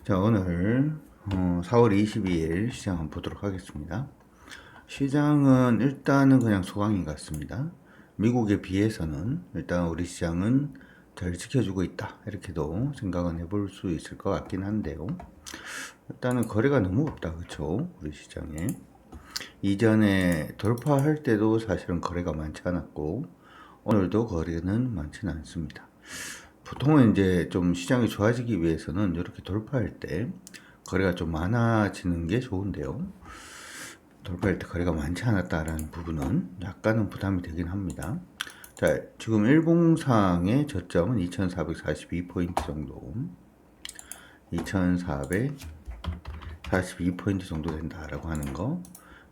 자, 오늘 4월 22일 시장 한번 보도록 하겠습니다. 시장은 일단은 그냥 소강인 것 같습니다. 미국에 비해서는 일단 우리 시장은 잘 지켜주고 있다, 이렇게도 생각은 해볼 수 있을 것 같긴 한데요. 일단은 거래가 너무 없다, 그쵸? 우리 시장에 이전에 돌파할 때도 사실은 거래가 많지 않았고 오늘도 거래는 많지는 않습니다. 보통은 이제 좀 시장이 좋아지기 위해서는 이렇게 돌파할 때 거래가 좀 많아지는 게 좋은데요. 돌파할 때 거래가 많지 않았다라는 부분은 약간은 부담이 되긴 합니다. 자, 지금 일봉상의 저점은 2442포인트 정도, 2442포인트 정도 된다라고 하는 거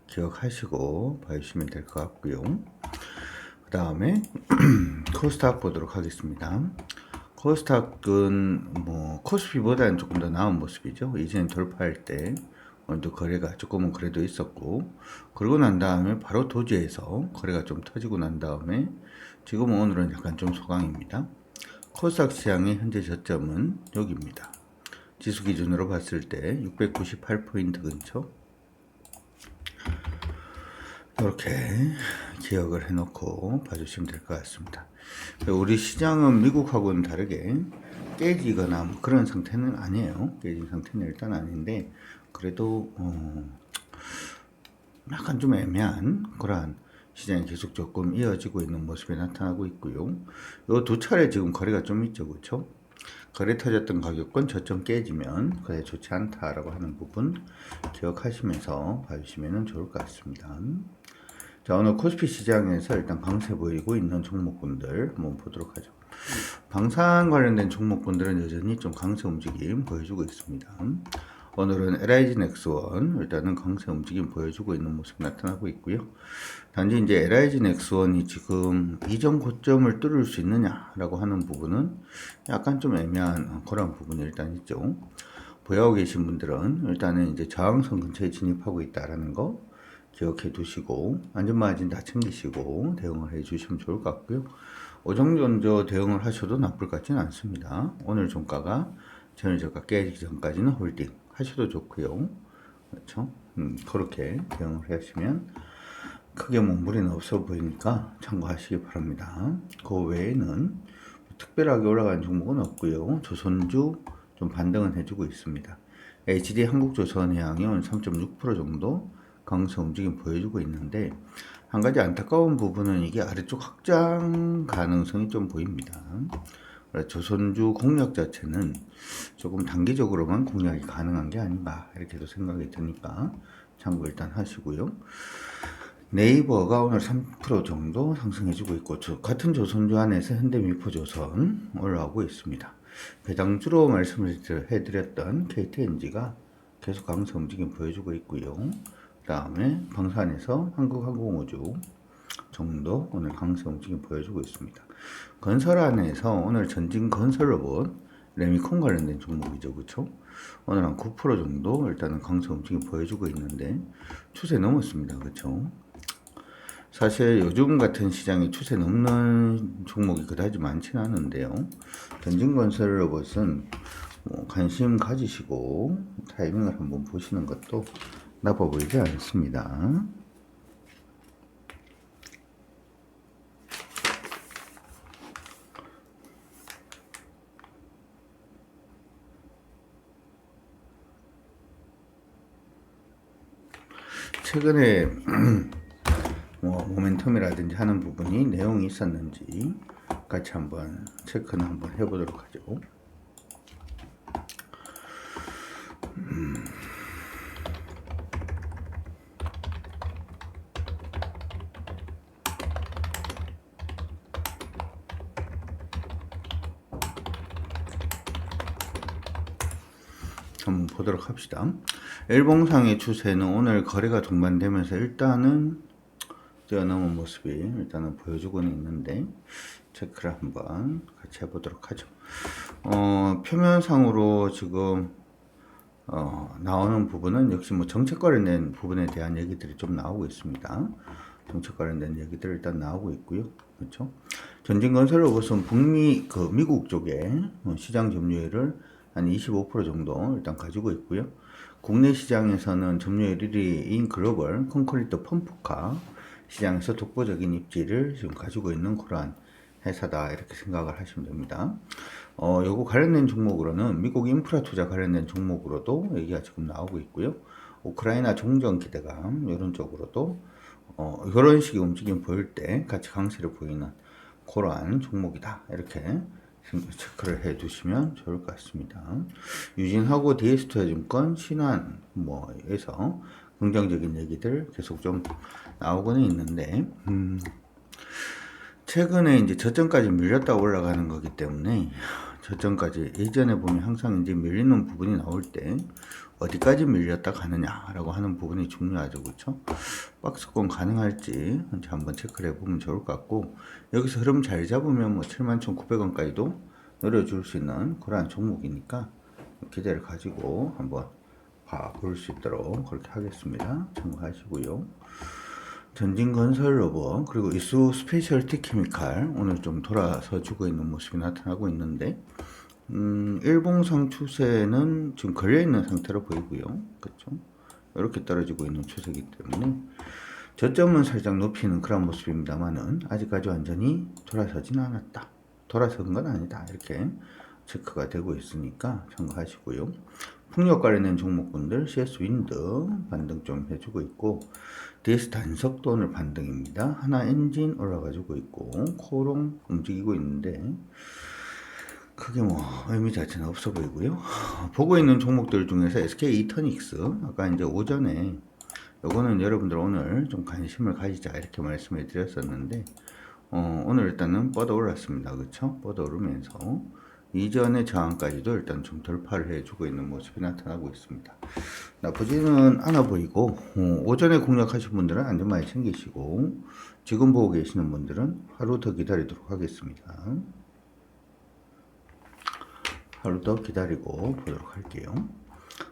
기억하시고 봐주시면 될 것 같고요. 그 다음에 코스닥 보도록 하겠습니다. 코스닥은 뭐 코스피보다는 조금 더 나은 모습이죠. 이전에 돌파할 때 오늘도 거래가 조금은 그래도 있었고, 그러고 난 다음에 바로 도지에서 거래가 좀 터지고 난 다음에 지금은 오늘은 약간 좀 소강입니다. 코스닥 시장의 현재 저점은 여기입니다. 지수 기준으로 봤을 때 698포인트 근처, 이렇게 기억을 해놓고 봐주시면 될 것 같습니다. 우리 시장은 미국하고는 다르게 깨지거나 뭐 그런 상태는 아니에요. 깨진 상태는 일단 아닌데, 그래도 약간 좀 애매한 그러한 시장이 계속 조금 이어지고 있는 모습이 나타나고 있고요. 요 두 차례 지금 거래가 좀 있죠, 그렇죠? 거래 터졌던 가격권 저점 깨지면 그래 좋지 않다라고 하는 부분 기억하시면서 봐주시면 좋을 것 같습니다. 자, 오늘 코스피 시장에서 일단 강세 보이고 있는 종목군들 한번 보도록 하죠. 방산 관련된 종목군들은 여전히 좀 강세 움직임 보여주고 있습니다. 오늘은 LIG 넥스원 일단은 강세 움직임 보여주고 있는 모습 나타나고 있고요. 단지 이제 LIG 넥스원이 지금 이전 고점을 뚫을 수 있느냐라고 하는 부분은 약간 좀 애매한 그런 부분이 일단 있죠. 보유하고 계신 분들은 일단은 이제 저항선 근처에 진입하고 있다라는 거 기억해 두시고 안전마진 다 챙기시고 대응을 해 주시면 좋을 것 같고요. 오정전저 대응을 하셔도 나쁠 것 같지는 않습니다. 오늘 종가가 전일 저가 깨지기 전까지는 홀딩 하셔도 좋고요. 그렇죠? 그렇게 대응을 하시면 크게 뭐 무리는 없어 보이니까 참고하시기 바랍니다. 그 외에는 특별하게 올라간 종목은 없고요. 조선주 좀 반등은 해주고 있습니다. HD 한국조선해양이 오늘 3.6% 정도 강세 움직임 보여주고 있는데, 한 가지 안타까운 부분은 이게 아래쪽 확장 가능성이 좀 보입니다. 조선주 공략 자체는 조금 단기적으로만 공략이 가능한 게 아닌가 이렇게도 생각이 드니까 참고 일단 하시고요. 네이버가 오늘 3% 정도 상승해주고 있고, 같은 조선주 안에서 현대미포조선 올라오고 있습니다. 배당주로 말씀을 해드렸던 KTNG가 계속 강세 움직임 보여주고 있고요. 그 다음에 방산에서 한국항공우주 정도 오늘 강세 움직임 보여주고 있습니다. 건설 안에서 오늘 전진건설로봇 레미콘 관련된 종목이죠, 그렇죠? 오늘 한 9% 정도 일단은 강세 움직임 보여주고 있는데 추세 넘었습니다, 그렇죠? 사실 요즘 같은 시장에 추세 넘는 종목이 그다지 많지는 않은데요. 전진건설 로봇은 뭐 관심 가지시고 타이밍을 한번 보시는 것도 나빠 보이지 않습니다. 최근에 뭐 모멘텀이라든지 하는 부분이 내용이 있었는지 같이 한번 체크는 한번 해보도록 하죠. 한번 보도록 합시다. 일봉상의 추세는 오늘 거래가 동반되면서 일단은 뛰어넘은 모습이 일단은 보여주고는 있는데 체크를 한번 같이 해보도록 하죠. 표면상으로 지금 나오는 부분은 역시 뭐 정책 관련된 부분에 대한 얘기들이 좀 나오고 있습니다. 정책 관련된 얘기들 일단 나오고 있고요. 그렇죠? 전진건설 로봇은 북미 미국 쪽에 시장 점유율을 한 25% 정도 일단 가지고 있고요. 국내 시장에서는 점유율 1위인 글로벌 콘크리트 펌프카 시장에서 독보적인 입지를 지금 가지고 있는 그러한 회사다 이렇게 생각을 하시면 됩니다. 요거 관련된 종목으로는 미국 인프라 투자 관련된 종목으로도 얘기가 지금 나오고 있고요. 우크라이나 종전 기대감 이런 쪽으로도 이런 식의 움직임 보일 때 같이 강세를 보이는 그러한 종목이다 이렇게 체크를 해 두시면 좋을 것 같습니다. 유진하고 DS투자증권 신한 뭐에서 긍정적인 얘기들 계속 좀 나오고는 있는데 최근에 이제 저점까지 밀렸다 올라가는 거기 때문에 저점까지 예전에 보면 항상 이제 밀리는 부분이 나올 때 어디까지 밀렸다 가느냐라고 하는 부분이 중요하죠, 그렇죠? 박스권 가능할지 한번 체크를 해보면 좋을 것 같고 여기서 흐름 잘 잡으면 뭐 71,900원까지도 노려줄 수 있는 그러한 종목이니까 기대를 가지고 한번 볼 수 있도록 그렇게 하겠습니다. 참고하시고요. 전진건설로버 그리고 이수 스페셜티 케미칼 오늘 좀 돌아서 주고 있는 모습이 나타나고 있는데 일봉상 추세는 지금 걸려있는 상태로 보이고요. 그렇죠? 이렇게 떨어지고 있는 추세이기 때문에 저점은 살짝 높이는 그런 모습입니다만은 아직까지 완전히 돌아서지는 않았다. 돌아선 건 아니다. 이렇게 체크가 되고 있으니까 참고하시고요. 풍력 관련된 종목군들 CS 윈드 반등 좀 해주고 있고 DS 단석도 오늘 반등입니다. 하나 엔진 올라가지고 있고 코롱 움직이고 있는데 크게 뭐 의미 자체는 없어 보이고요. 보고 있는 종목들 중에서 SK 이터닉스 아까 이제 오전에 요거는 여러분들 오늘 좀 관심을 가지자 이렇게 말씀을 드렸었는데 오늘 일단은 뻗어 올랐습니다. 그쵸? 뻗어 오르면서 이전의 저항까지도 일단 좀 돌파를 해주고 있는 모습이 나타나고 있습니다. 나쁘지는 않아 보이고 오전에 공략하신 분들은 안전망에 챙기시고 지금 보고 계시는 분들은 하루 더 기다리도록 하겠습니다. 하루 더 기다리고 보도록 할게요.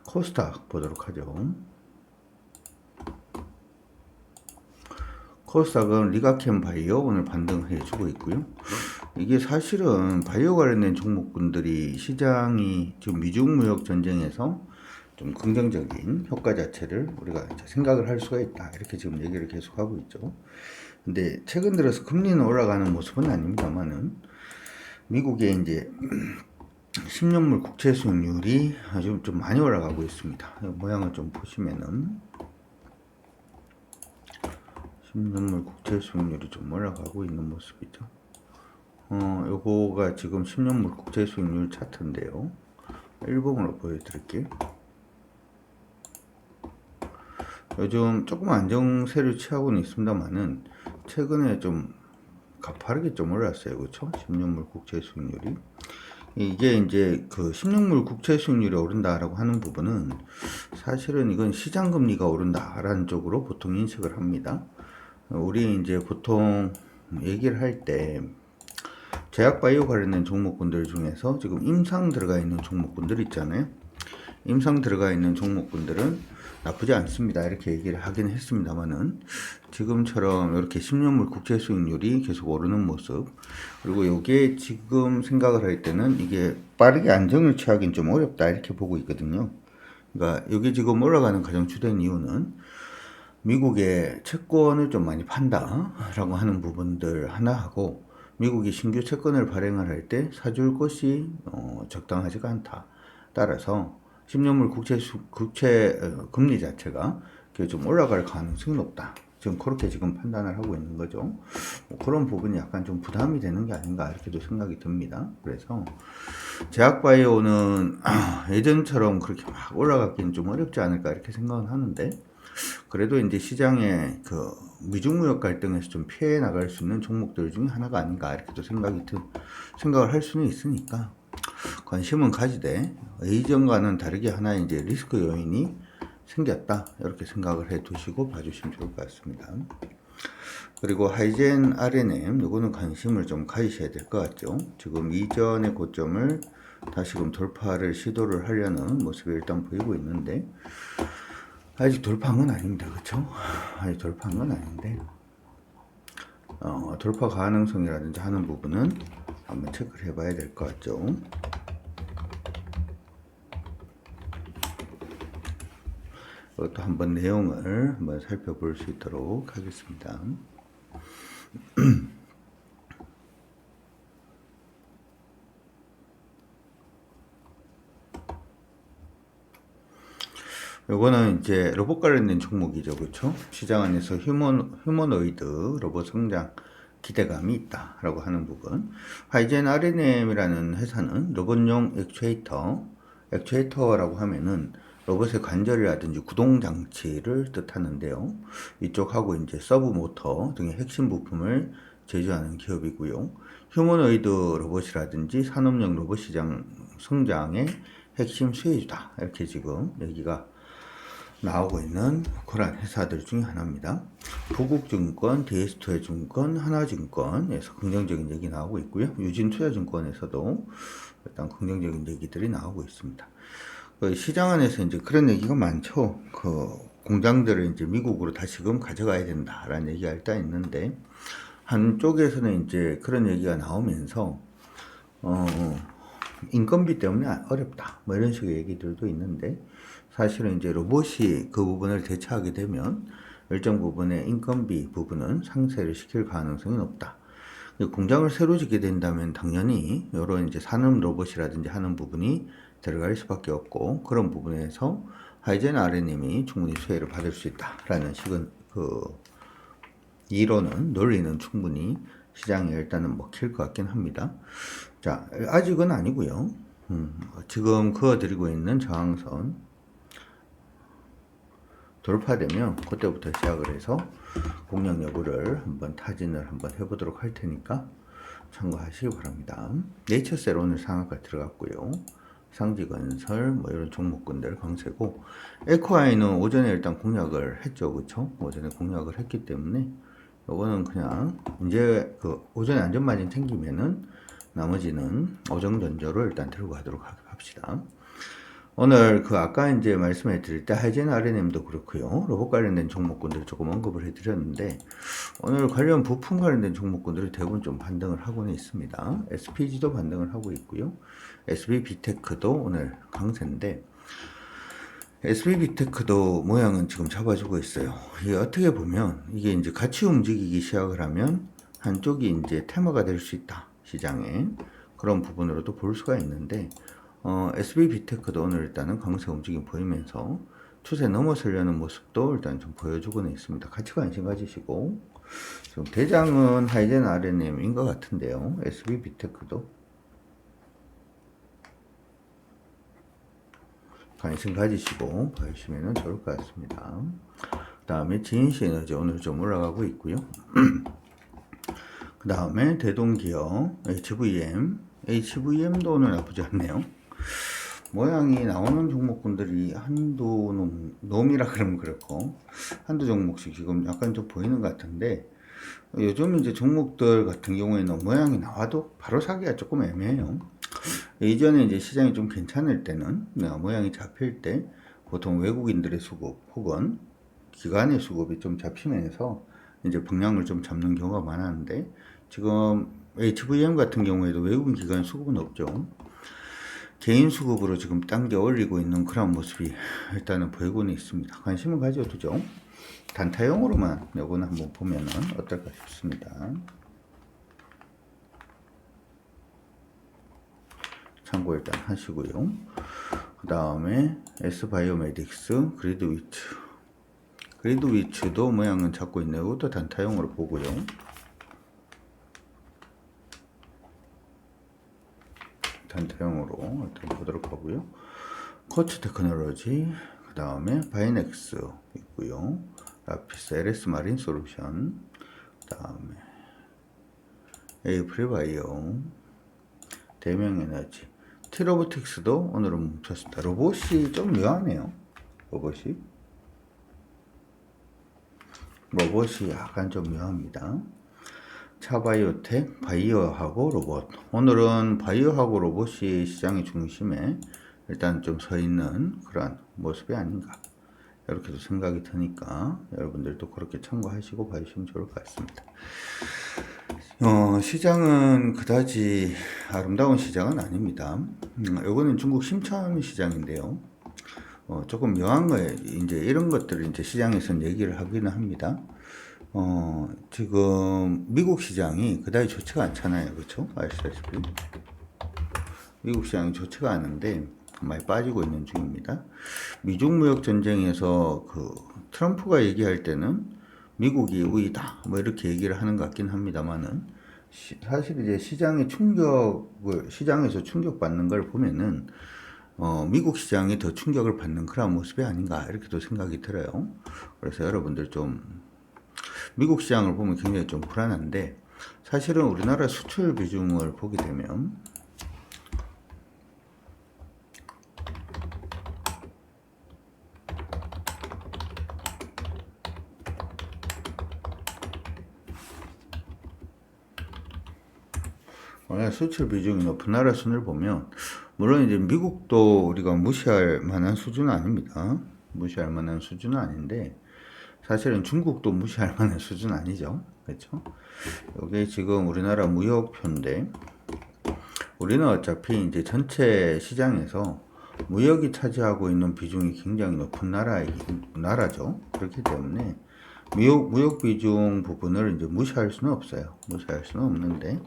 코스닥 보도록 하죠. 코스닥은 리가캠 바이오 오늘 반등해주고 있고요. 이게 사실은 바이오 관련된 종목군들이 시장이 지금 미중 무역 전쟁에서 좀 긍정적인 효과 자체를 우리가 생각을 할 수가 있다. 이렇게 지금 얘기를 계속하고 있죠. 근데 최근 들어서 금리는 올라가는 모습은 아닙니다만은 미국의 이제 10년물 국채 수익률이 아주 좀 많이 올라가고 있습니다. 모양을 좀 보시면은 10년물 국채 수익률이 좀 올라가고 있는 모습이죠. 요거가 지금 10년물 국채 수익률 차트인데요. 일봉으로 보여드릴게요. 요즘 조금 안정세를 취하고는 있습니다만은 최근에 좀 가파르게 좀 올랐어요. 그렇죠? 10년물 국채 수익률이. 이게 이제 그 10년물 국채 수익률이 오른다라고 하는 부분은 사실은 이건 시장 금리가 오른다라는 쪽으로 보통 인식을 합니다. 우리 이제 보통 얘기를 할 때 제약바이오 관련된 종목군들 중에서 지금 임상 들어가 있는 종목군들 있잖아요. 임상 들어가 있는 종목군들은 나쁘지 않습니다. 이렇게 얘기를 하긴 했습니다만은 지금처럼 이렇게 10년물 국채 수익률이 계속 오르는 모습 그리고 이게 지금 생각을 할 때는 이게 빠르게 안정을 취하기는 좀 어렵다 이렇게 보고 있거든요. 그러니까 이게 지금 올라가는 가장 주된 이유는 미국의 채권을 좀 많이 판다라고 하는 부분들 하나하고 미국이 신규 채권을 발행을 할 때 사줄 것이 적당하지가 않다. 따라서 10년물 국채 금리 자체가 좀 올라갈 가능성이 높다. 지금 그렇게 지금 판단을 하고 있는 거죠. 그런 부분이 약간 좀 부담이 되는 게 아닌가 이렇게도 생각이 듭니다. 그래서 제약바이오는 예전처럼 그렇게 막 올라가기는 좀 어렵지 않을까 이렇게 생각은 하는데 그래도 이제 시장의 그 미중무역 갈등에서 좀 피해 나갈 수 있는 종목들 중에 하나가 아닌가 이렇게도 생각을 할 수는 있으니까 관심은 가지되 이전과는 다르게 하나 이제 리스크 요인이 생겼다 이렇게 생각을 해 두시고 봐주시면 좋을 것 같습니다. 그리고 하이젠 RNM 이거는 관심을 좀 가지셔야 될 것 같죠. 지금 이전의 고점을 다시금 돌파를 시도를 하려는 모습이 일단 보이고 있는데 아직 돌파한 건 아닙니다. 그쵸? 아직 돌파한 건 아닌데 돌파 가능성이라든지 하는 부분은 한번 체크를 해봐야 될 것 같죠. 또 한번 내용을 한번 살펴볼 수 있도록 하겠습니다. 요거는 이제 로봇 관련된 종목이죠. 그렇죠? 시장 안에서 휴머노이드 로봇 성장 기대감이 있다라고 하는 부분. 하이젠 RNM이라는 회사는 로봇용 액추에이터라고 하면은 로봇의 관절이라든지 구동 장치를 뜻하는데요. 이쪽하고 이제 서브 모터 등의 핵심 부품을 제조하는 기업이고요. 휴머노이드 로봇이라든지 산업용 로봇 시장 성장의 핵심 수혜주다. 이렇게 지금 여기가 나오고 있는 그런 회사들 중에 하나입니다. 부국증권, DS투자증권, 하나증권에서 긍정적인 얘기 나오고 있고요. 유진투자증권에서도 일단 긍정적인 얘기들이 나오고 있습니다. 시장 안에서 이제 그런 얘기가 많죠. 공장들을 이제 미국으로 다시금 가져가야 된다라는 얘기가 일단 있는데, 한쪽에서는 이제 그런 얘기가 나오면서, 인건비 때문에 어렵다. 뭐 이런 식의 얘기들도 있는데, 사실은 이제 로봇이 그 부분을 대체하게 되면 일정 부분의 인건비 부분은 상쇄를 시킬 가능성이 높다. 공장을 새로 짓게 된다면 당연히 이런 이제 산업 로봇이라든지 하는 부분이 들어갈 수밖에 없고, 그런 부분에서 하이젠 RNM이 충분히 수혜를 받을 수 있다라는 식은 이론은 논리는 충분히 시장에 일단은 먹힐 것 같긴 합니다. 자, 아직은 아니고요. 지금 그어드리고 있는 저항선 돌파되면 그때부터 시작을 해서 공략 여부를 한번 타진을 한번 해보도록 할 테니까 참고하시기 바랍니다. 네이처셀 오늘 상한가 들어갔고요. 상지건설 뭐 이런 종목군들 강세고, 에코아이는 오전에 일단 공략을 했죠. 그쵸? 오전에 공략을 했기 때문에 요거는 그냥 이제 오전에 안전마진 챙기면은 나머지는 오정전조로 일단 들고 가도록 합시다. 오늘 아까 이제 말씀해 드릴 때 하이젠 RNM도 그렇고요. 로봇 관련된 종목군들 조금 언급을 해 드렸는데, 오늘 관련 부품 관련된 종목군들이 대부분 좀 반등을 하고는 있습니다. SPG도 반등을 하고 있고요. SB비테크도 오늘 강세인데, SB비테크도 모양은 지금 잡아주고 있어요. 이게 어떻게 보면 이게 이제 같이 움직이기 시작을 하면 한쪽이 이제 테마가 될 수 있다. 시장에. 그런 부분으로도 볼 수가 있는데, SB비테크도 오늘 일단은 강세 움직임 보이면서 추세 넘어서려는 모습도 일단 좀 보여주고는 있습니다. 같이 관심 가지시고, 지금 대장은 하이젠 RNM인 것 같은데요. SB비테크도 관심 가지시고 보시면 좋을 것 같습니다. 그 다음에 진시에너지 오늘 좀 올라가고 있고요. 그 다음에 대동기업, HVM도 오늘 나쁘지 않네요. 모양이 나오는 종목군들이 한두 놈이라 그러면 그렇고, 한두 종목씩 지금 약간 좀 보이는 것 같은데, 요즘 이제 종목들 같은 경우에는 모양이 나와도 바로 사기가 조금 애매해요. 이전에 이제 시장이 좀 괜찮을 때는, 모양이 잡힐 때 보통 외국인들의 수급 혹은 기관의 수급이 좀 잡히면서 이제 방향을 좀 잡는 경우가 많았는데, 지금 HVM 같은 경우에도 외국인 기관 수급은 없죠. 개인 수급으로 지금 당겨 올리고 있는 그런 모습이 일단은 보이고는 있습니다. 관심을 가져두죠. 단타용으로만 요거는 한번 보면은 어떨까 싶습니다. 참고 일단 하시고요. 그 다음에 S바이오메딕스, 그리드위츠도 모양은 잡고 있네요. 이것도 단타용으로 보고요. 단타용으로 일단 보도록 하고요. 코치 테크놀로지, 그 다음에 바이넥스 있고요. 라피스, LS 마린 솔루션, 그 다음에 에이프리바이오, 대명에너지, 티로보틱스도 오늘은 멈췄습니다. 로봇이 좀 묘하네요. 로봇이 약간 좀 묘합니다. 차바이오텍, 바이오하고 로봇. 오늘은 바이오하고 로봇이 시장의 중심에 일단 좀 서 있는 그런 모습이 아닌가, 이렇게도 생각이 드니까 여러분들도 그렇게 참고하시고 봐주시면 좋을 것 같습니다. 시장은 그다지 아름다운 시장은 아닙니다. 요거는 중국 심천 시장인데요. 조금 묘한 거예요. 이제 이런 것들을 이제 시장에서는 얘기를 하기는 합니다. 지금 미국 시장이 그다지 좋지가 않잖아요. 그렇죠? 아시다시피. 미국 시장이 좋지가 않은데 많이 빠지고 있는 중입니다. 미중 무역 전쟁에서 그 트럼프가 얘기할 때는 미국이 우위다 뭐 이렇게 얘기를 하는 것 같긴 합니다만은 사실 이제 시장에서 충격받는 걸 보면은 미국 시장이 더 충격을 받는 그런 모습이 아닌가 이렇게도 생각이 들어요. 그래서 여러분들 좀 미국 시장을 보면 굉장히 좀 불안한데 사실은 우리나라 수출 비중을 보게 되면 수출 비중이 높은 나라 순을 보면 물론 이제 미국도 우리가 무시할 만한 수준은 아닙니다. 무시할 만한 수준은 아닌데 사실은 중국도 무시할 만한 수준은 아니죠. 그렇죠? 이게 지금 우리나라 무역표인데 우리는 어차피 이제 전체 시장에서 무역이 차지하고 있는 비중이 굉장히 높은 나라죠. 그렇기 때문에 무역 비중 부분을 이제 무시할 수는 없어요. 무시할 수는 없는데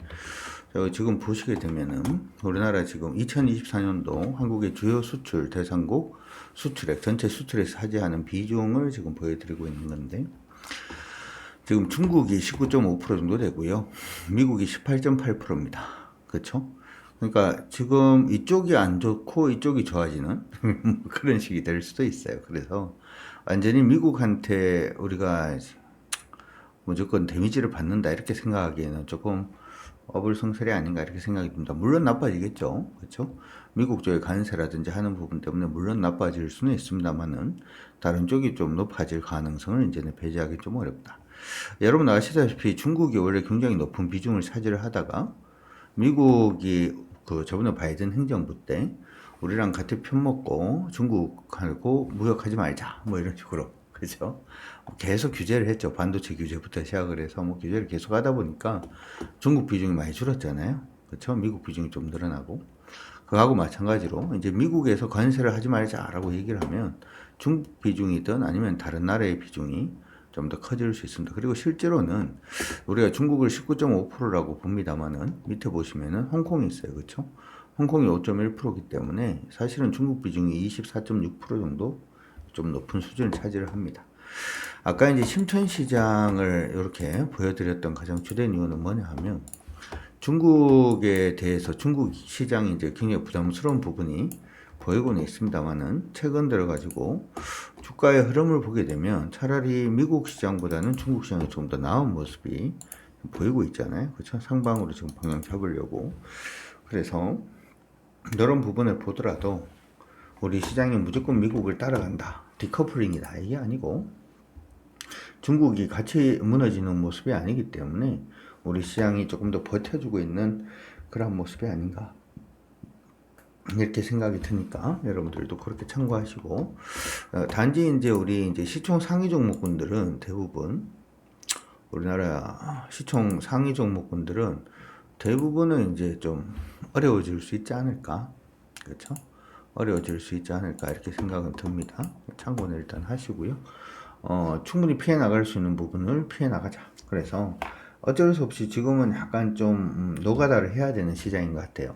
지금 보시게 되면은 우리나라 지금 2024년도 한국의 주요 수출 대상국 수출액 전체 수출에서 차지하는 비중을 지금 보여드리고 있는 건데 지금 중국이 19.5% 정도 되고요. 미국이 18.8%입니다. 그렇죠? 그러니까 지금 이쪽이 안 좋고 이쪽이 좋아지는 그런 식이 될 수도 있어요. 그래서 완전히 미국한테 우리가 무조건 데미지를 받는다 이렇게 생각하기에는 조금 어불성설이 아닌가 이렇게 생각이 듭니다. 물론 나빠지겠죠. 그렇죠? 미국 쪽의 관세라든지 하는 부분 때문에 물론 나빠질 수는 있습니다만은 다른 쪽이 좀 높아질 가능성을 이제는 배제하기 좀 어렵다. 여러분 아시다시피 중국이 원래 굉장히 높은 비중을 차지를 하다가 미국이 그 저번에 바이든 행정부 때 우리랑 같은 편 먹고 중국하고 무역하지 말자 뭐 이런 식으로 그죠? 계속 규제를 했죠. 반도체 규제부터 시작을 해서 뭐 규제를 계속 하다 보니까 중국 비중이 많이 줄었잖아요. 그렇죠? 미국 비중이 좀 늘어나고 그거하고 마찬가지로 이제 미국에서 관세를 하지 말자라고 얘기를 하면 중국 비중이든 아니면 다른 나라의 비중이 좀 더 커질 수 있습니다. 그리고 실제로는 우리가 중국을 19.5%라고 봅니다만은 밑에 보시면은 홍콩이 있어요. 그렇죠? 홍콩이 5.1%이기 때문에 사실은 중국 비중이 24.6% 정도 좀 높은 수준을 차지를 합니다. 아까 이제 심천시장을 이렇게 보여드렸던 가장 주된 이유는 뭐냐 하면 중국에 대해서 중국 시장이 이제 굉장히 부담스러운 부분이 보이고는 있습니다만은 최근 들어가지고 주가의 흐름을 보게 되면 차라리 미국 시장보다는 중국 시장이 좀 더 나은 모습이 보이고 있잖아요. 그렇죠? 상방으로 지금 방향 잡으려고. 그래서 이런 부분을 보더라도 우리 시장이 무조건 미국을 따라간다. 디커플링이다. 이게 아니고 중국이 같이 무너지는 모습이 아니기 때문에 우리 시장이 조금 더 버텨주고 있는 그런 모습이 아닌가 이렇게 생각이 드니까 여러분들도 그렇게 참고하시고 단지 이제 우리 이제 시총 상위 종목군들은 대부분 우리나라 시총 상위 종목군들은 대부분은 이제 좀 어려워질 수 있지 않을까 그렇죠? 어려워질 수 있지 않을까 이렇게 생각은 듭니다. 참고는 일단 하시고요. 충분히 피해 나갈 수 있는 부분을 피해 나가자. 그래서 어쩔 수 없이 지금은 약간 좀 노가다를 해야 되는 시장인 것 같아요.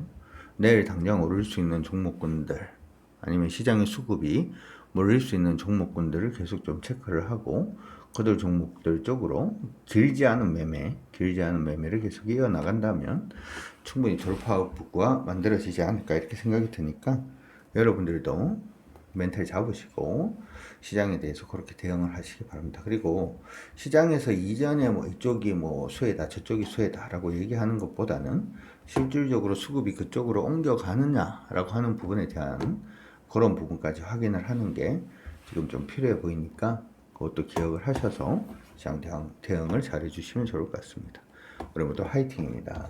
내일 당장 오를 수 있는 종목군들 아니면 시장의 수급이 몰릴 수 있는 종목군들을 계속 좀 체크를 하고 그들 종목들 쪽으로 길지 않은 매매를 계속 이어나간다면 충분히 돌파구가 만들어지지 않을까 이렇게 생각이 드니까 여러분들도 멘탈 잡으시고 시장에 대해서 그렇게 대응을 하시기 바랍니다. 그리고 시장에서 이전에 뭐 이쪽이 뭐 수혜다 저쪽이 수혜다라고 얘기하는 것보다는 실질적으로 수급이 그쪽으로 옮겨가느냐라고 하는 부분에 대한 그런 부분까지 확인을 하는 게 지금 좀 필요해 보이니까 그것도 기억을 하셔서 시장 대응을 잘 해주시면 좋을 것 같습니다. 오늘부터 화이팅입니다.